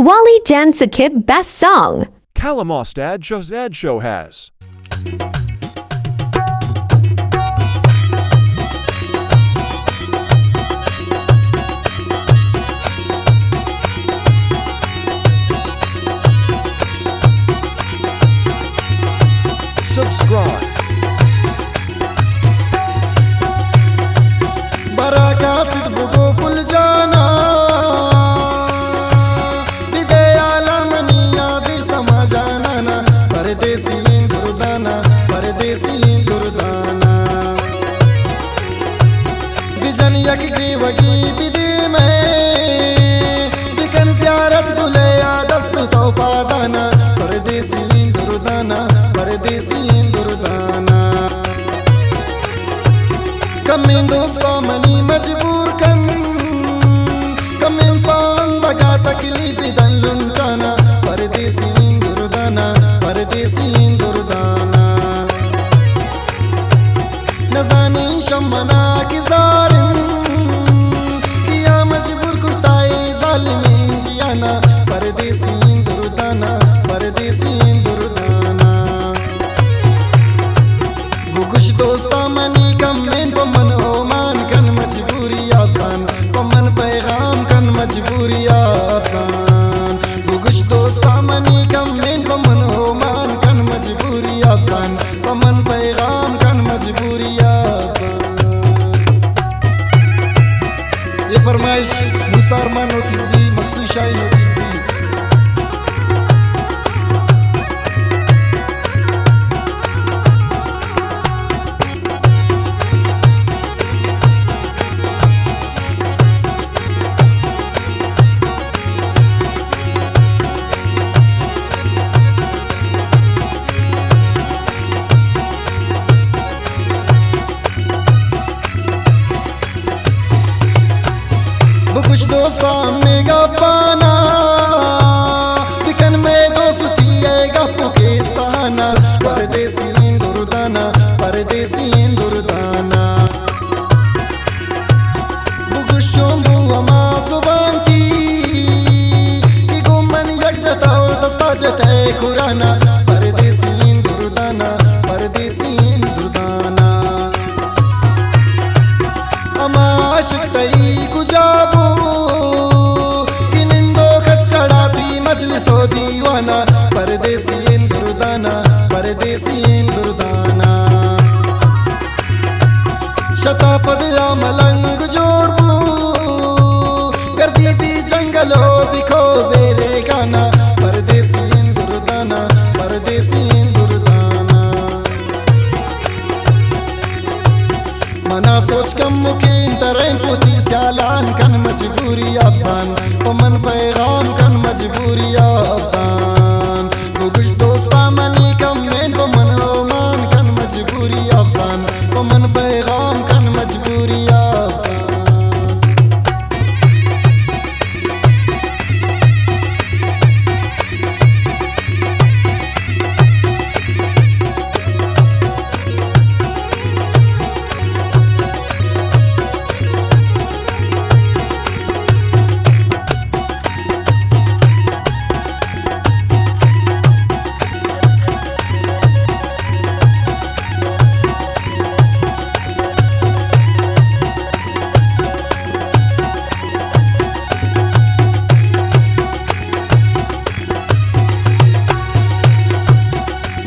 Wally Jan Sakib Best Song. Kalamostad Josad Show has. Subscribe. बराका सिद्फ को पुल जाना बिदे आलमनिया भी समा जाना ना परदेसी दुर्दाना बिजन यक ग्रीवगी बिदे में बिकन ज़ियारत गुले दस्तु तौफा दाना परदेसी दुर्दाना कमें दोस्ता मनी मजबूर कन कमें पान लगा तकलीफ दन लुंटाना परदेसी दुर्दाना नजानी शमना की जारिम किया मजबूर कुर्ताए जालिम जियाना परदेसी दुर्दाना कुछ दोस्ता मनी कमें पमन ओमान कन मजबूरी आसान पमन पैगाम कन मजबूरी आसान कुछ दोस्ता मनी कमें पमन ओमान कन मजबूरी आसान पमन पैगाम कन मजबूरी आसान। ये फरमाइश मुसार मान होती सी मखसूस शाइन होती सी। कुछ दोस्ता मेगा पाना बिकन में दोस्ती आएगा पुके सहाना परदेसी दुर्दाना बुगुशों बुआमा सुबांती कि गुमन यक जताओ दस्ता जताए खुराना परदेसी दुर्दाना अमाशिक तई गुजाबू मजलिसो दीवाना परदेसी दुर्दाना शतापद मलंग जोड़बू गर्दी भी जंगलो बिखो बेरे गाना परदेसी दुर्दाना मना सोच कम मुखीन तरह पुती स्यालान कन मजबूरी अफसान पमन पैगाम कन मजबूरी अफसान कुछ दोस्ता मनी कम में पमन ओमान कन मजबूरी अफसान पमन पैगाम कन मजबूरी अफसान।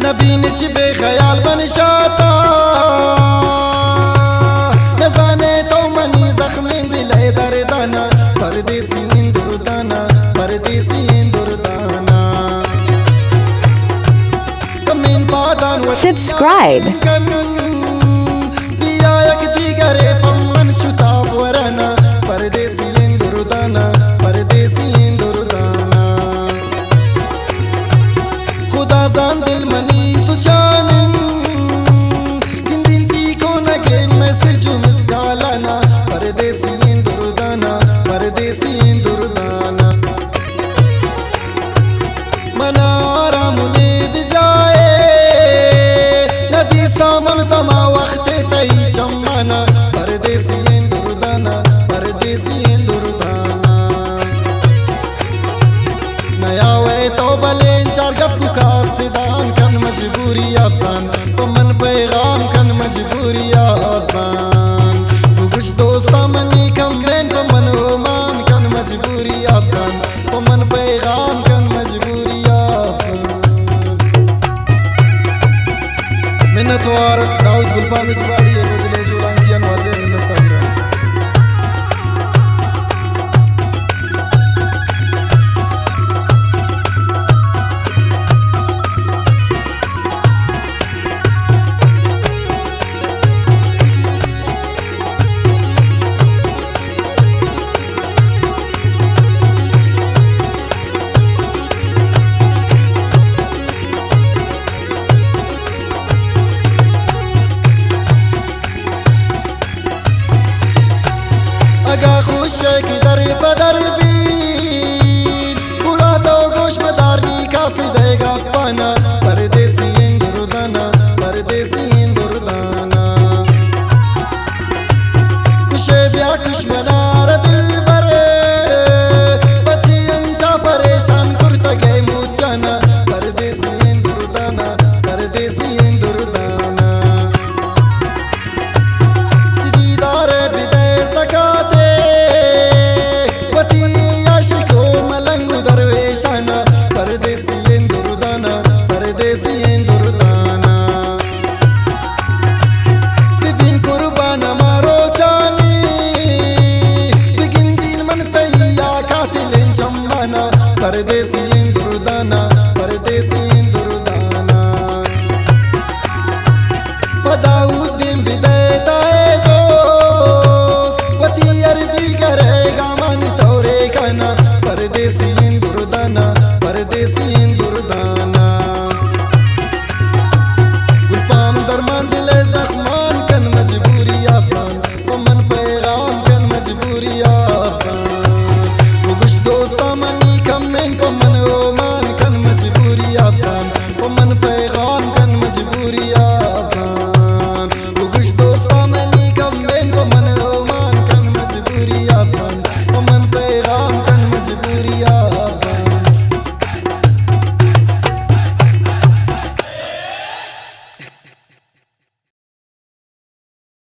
नबीन चिबे ख्याल बनशाता नजाने तो मनी जख्मी दिले दर्दाना परदेसी दुर्दाना कमीन पादान Subscribe. पिया यक दिगरे पमन छुता वरना परदेसी दुर्दाना खुदा जान दिल मनी सुचानन गिंदिन ती को नगेन मैसेज मिसगालाना परदेसी दुर्दाना मनारा मुने बिजाए नदी सामन बलेन चार गप खासिदान कन मजबूरी अफसान पमन पैगाम कन मजबूरी अफसान कुछ दोस्ता मनी कम बेन पमन ओमान कन मजबूरी अफसान पमन पैगाम कन मजबूरी अफसान मिन्नतवार दाऊद गुलफा मिसबाड़ी बदले सोलंकियन वाजे मिन्नत तगरा अगा खुश की दर बदर बीन बुढ़ा तो गोश मदारनी का सिदेगा पाना परदेसी इंदुरदाना परदेसी इंदुरदाना खुशे ब्या खुश मनार दिल बरे बची अंजा परेशान कुर्ता गए मुचाना परदेसी इंदुरदाना परदेसी इंदुरदाना दीदार बिदे सका परदेसी इंदुरदाना परदेसी इंदुरदाना बिबिन कुर्बाना मारो जानी बिगिन दिन मन तैया कातिल चंबाना परदेसी इंदुरदाना परदेसी इंदुरदाना पदाउद्दीन बिदेता है दोस्त वती अर्दी करेगा मन तोरे काना परदेसी इंदुरदाना परदेसी इंदुरदाना गुलपाम दरमान दिले जख्मान कन मजबूरी अफसान पमन पैगाम कन मजबूरी अफसान कुछ दोस्ता मनी कमें पमन ओमान कन मजबूरी अफसान पमन पैगाम कन मजबूरी अफसान कुछ दोस्ता मनी कमें पमन ओमान कन मजबूरी अफसान पमन पैगाम कन मजबूरी अफसान